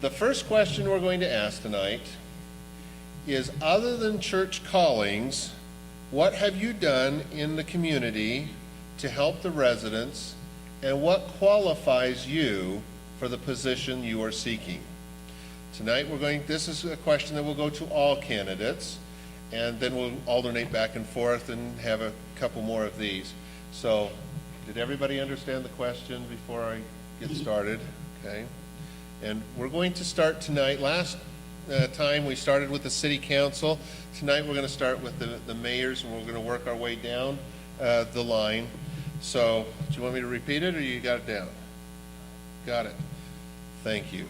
The first question we're going to ask tonight is, other than church callings, what have you done in the community to help the residents, and what qualifies you for the position you are seeking? Tonight this is a question that will go to all candidates, and then we'll alternate back and forth and have a couple more of these. So, did everybody understand the question before I get started? Okay. And we're going to start tonight. Last time we started with the city council. Tonight we're going to start with the mayors, and we're going to work our way down the line. So, do you want me to repeat it, or you got it down? Got it. Thank you.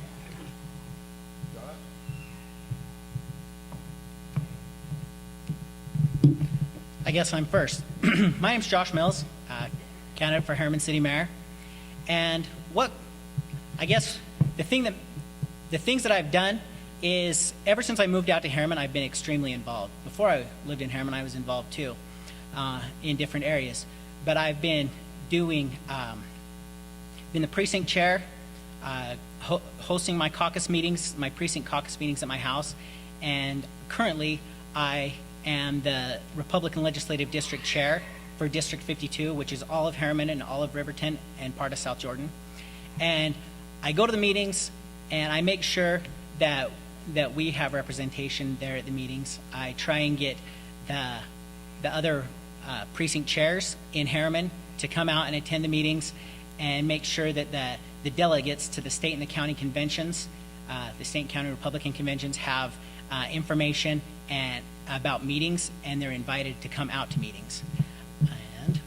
I guess I'm first. My name's Josh Mills, candidate for Herriman City Mayor. And the things that I've done is, ever since I moved out to Herriman, I've been extremely involved. Before I lived in Herriman, I was involved too, in different areas. But I've been doing, been the precinct chair, hosting my caucus meetings, my precinct caucus meetings at my house, and currently I am the Republican Legislative District Chair for District 52, which is all of Herriman and all of Riverton and part of South Jordan. And I go to the meetings and I make sure that we have representation there at the meetings. I try and get the other precinct chairs in Herriman to come out and attend the meetings, and make sure that the delegates to the state and the county conventions, the state and county Republican conventions, have information and about meetings, and they're invited to come out to meetings. And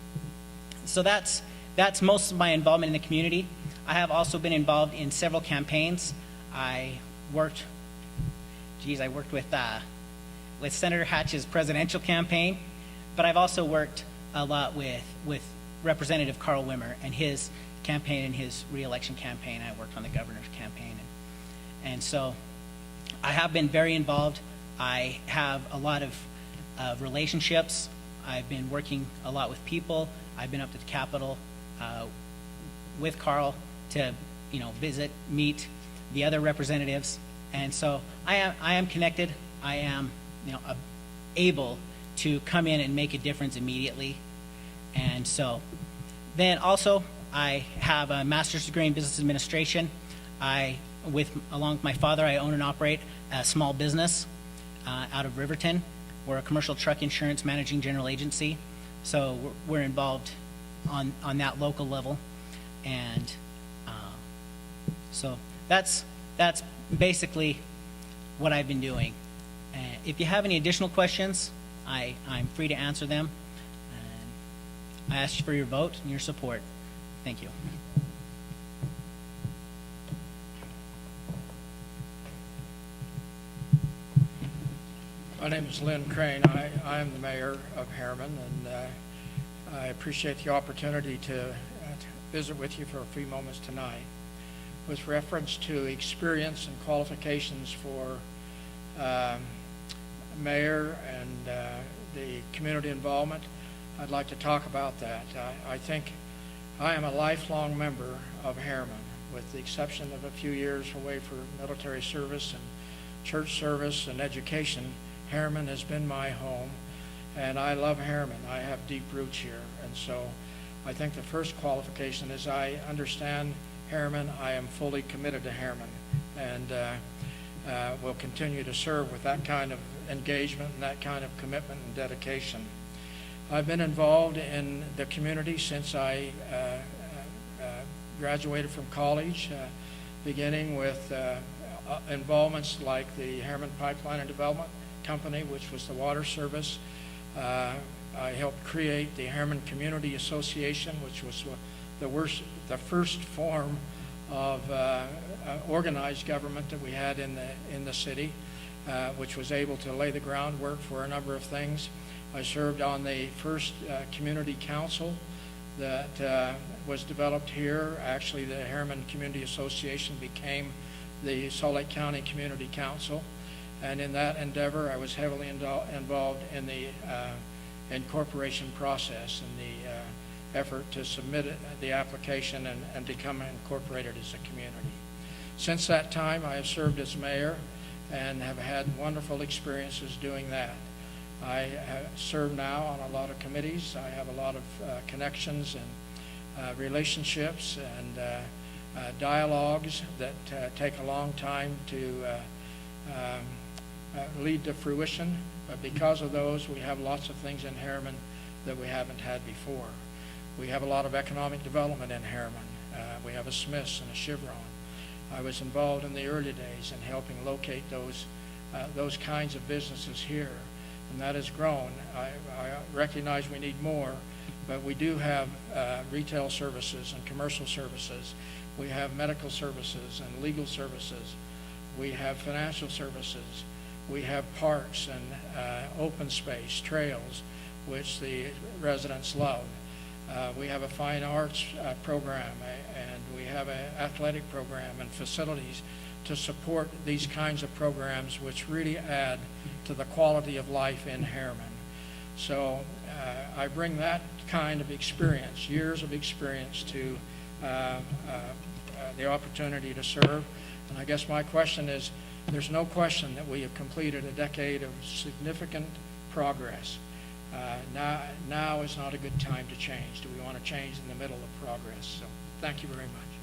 so that's most of my involvement in the community. I have also been involved in several campaigns. I worked with Senator Hatch's presidential campaign, but I've also worked a lot with Representative Carl Wimmer and his campaign and his re-election campaign. I worked on the governor's campaign, and so I have been very involved. I have a lot of relationships. I've been working a lot with people. I've been up to the Capitol with Carl to visit, meet the other representatives, and so I am connected. I am able to come in and make a difference immediately. And so then also I have a master's degree in business administration. Along with my father, I own and operate a small business out of Riverton. We're a commercial truck insurance managing general agency, so we're involved on that local level. And so that's basically what I've been doing. If you have any additional questions, I'm free to answer them. And I ask for your vote and your support. Thank you. My name is Lynn Crane. I am the mayor of Herriman, and I appreciate the opportunity to visit with you for a few moments tonight. With reference to experience and qualifications for mayor and the community involvement, I'd like to talk about that. I think I am a lifelong member of Herriman, with the exception of a few years away for military service and church service and education. Herriman has been my home, and I love Herriman. I have deep roots here, and so I think the first qualification is I understand Herriman. I am fully committed to Herriman, and will continue to serve with that kind of engagement and that kind of commitment and dedication. I've been involved in the community since I graduated from college, beginning with involvements like the Herriman Pipeline and Development Company, which was the water service. I helped create the Herriman Community Association, which was the first form of organized government that we had in the city, which was able to lay the groundwork for a number of things. I served on the first community council that was developed here. Actually, the Herriman Community Association became the Salt Lake County Community Council, and in that endeavor I was heavily involved in the incorporation process and the effort to submit the application and become incorporated as a community. Since that time, I have served as mayor and have had wonderful experiences doing that. I serve now on a lot of committees. I have a lot of connections and relationships and dialogues that take a long time to lead to fruition. But because of those, we have lots of things in Herriman that we haven't had before. We have a lot of economic development in Herriman. We have a Smith's and a Chevron. I was involved in the early days in helping locate those kinds of businesses here, and that has grown. I recognize we need more, but we do have retail services and commercial services. We have medical services and legal services. We have financial services. We have parks and open space, trails, which the residents love. We have a fine arts program, and we have an athletic program and facilities to support these kinds of programs which really add to the quality of life in Herriman. So I bring that kind of experience, years of experience, to the opportunity to serve. And I guess my question is, there's no question that we have completed a decade of significant progress. Now is not a good time to change. Do we want to change in the middle of progress? So thank you very much.